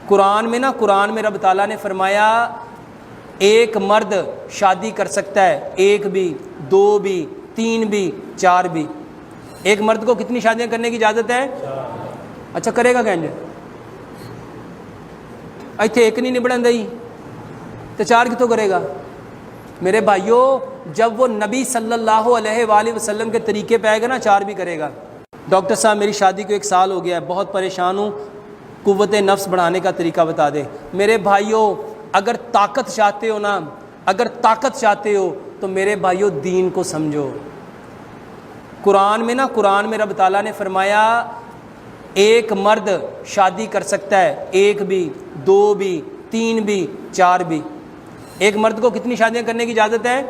قرآن میں رب تعالیٰ نے فرمایا ایک مرد شادی کر سکتا ہے، ایک بھی، دو بھی، تین بھی، چار بھی۔ ایک مرد کو کتنی شادیاں کرنے کی اجازت ہے؟ اچھا کرے گا کہیں ایتھے ایک نہیں نبڑن دئی تو چار کتوں کرے گا؟ میرے بھائیوں جب وہ نبی صلی اللہ علیہ وآلہ وسلم کے طریقے پہ آئے گا نا، چار بھی کرے گا۔ ڈاکٹر صاحب میری شادی کو 1 سال ہو گیا ہے، بہت پریشان ہوں، قوت نفس بڑھانے کا طریقہ بتا دے۔ میرے بھائیوں اگر طاقت چاہتے ہو نا، اگر طاقت چاہتے ہو تو میرے بھائیوں دین کو سمجھو۔ قرآن میں رب تعالیٰ نے فرمایا ایک مرد شادی کر سکتا ہے، ایک بھی، دو بھی، تین بھی، چار بھی۔ ایک مرد کو کتنی شادیاں کرنے کی اجازت ہے؟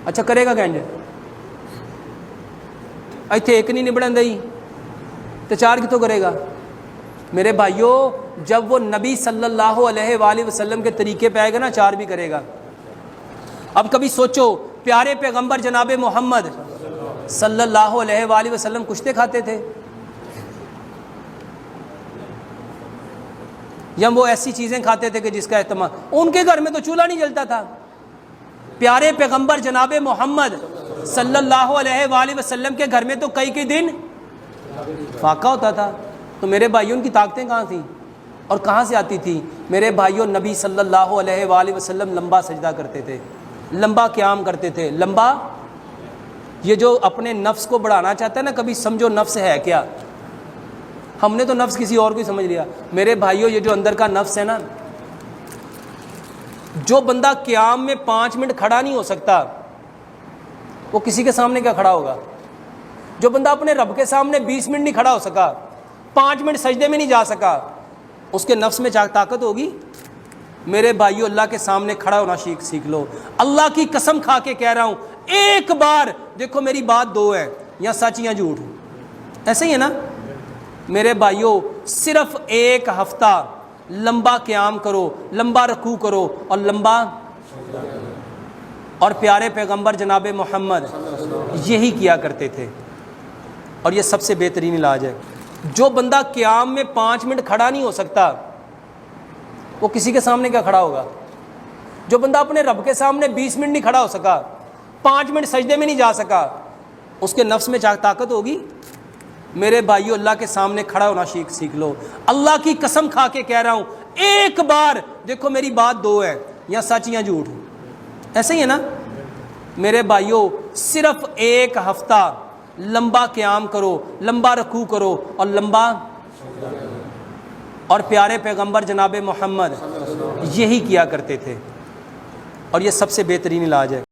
اچھا کرے گا کہیں ایتھے ایک نہیں نبڑن دئی تو چار کتوں کرے گا؟ میرے بھائیوں جب وہ نبی صلی اللہ علیہ وآلہ وسلم کے طریقے پہ آئے گا نا، چار بھی کرے گا۔ اب کبھی سوچو پیارے پیغمبر جناب محمد صلی اللہ علیہ وآلہ وسلم کشتے کھاتے تھے یا وہ ایسی چیزیں کھاتے تھے کہ جس کا اہتمام؟ ان کے گھر میں تو چولہا نہیں جلتا تھا۔ پیارے پیغمبر جناب محمد صلی اللہ علیہ وآلہ وسلم کے گھر میں تو کئی دن فاقہ ہوتا تھا۔ تو میرے بھائیوں ان کی طاقتیں کہاں تھیں اور کہاں سے آتی تھی؟ میرے بھائیوں نبی صلی اللہ علیہ وآلہ وسلم لمبا سجدہ کرتے تھے، لمبا قیام کرتے تھے، لمبا۔ یہ جو اپنے نفس کو بڑھانا چاہتا ہے نا، کبھی سمجھو نفس ہے کیا؟ ہم نے تو نفس کسی اور کو ہی سمجھ لیا۔ میرے بھائیوں یہ جو اندر کا نفس ہے نا، جو بندہ قیام میں 5 منٹ کھڑا نہیں ہو سکتا وہ کسی کے سامنے کیا کھڑا ہوگا؟ جو بندہ اپنے رب کے سامنے 20 منٹ نہیں کھڑا ہو سکا، 5 منٹ سجدے میں نہیں جا سکا، اس کے نفس میں طاقت ہوگی؟ میرے بھائیوں اللہ کے سامنے کھڑا ہونا سیکھ لو۔ اللہ کی قسم کھا کے کہہ رہا ہوں، ایک بار دیکھو میری بات 2 ہے، یا سچ یا جھوٹ، ایسے ہی ہے نا؟ میرے بھائیوں صرف 1 ہفتہ لمبا قیام کرو، لمبا رکوع کرو اور لمبا، اور پیارے پیغمبر جناب محمد یہی کیا کرتے تھے، اور یہ سب سے بہترین علاج ہے۔ جو بندہ قیام میں 5 منٹ کھڑا نہیں ہو سکتا وہ کسی کے سامنے کیا کھڑا ہوگا؟ جو بندہ اپنے رب کے سامنے 20 منٹ نہیں کھڑا ہو سکا، 5 منٹ سجدے میں نہیں جا سکا، اس کے نفس میں طاقت ہوگی؟ میرے بھائیو اللہ کے سامنے کھڑا ہونا سیکھ لو۔ اللہ کی قسم کھا کے کہہ رہا ہوں، ایک بار دیکھو میری بات 2 ہے، یا سچ یا جھوٹ، ایسے ہی ہے نا؟ میرے بھائیو صرف 1 ہفتہ لمبا قیام کرو، لمبا رکوع کرو اور لمبا، اور پیارے پیغمبر جناب محمد یہی کیا کرتے تھے، اور یہ سب سے بہترین علاج ہے۔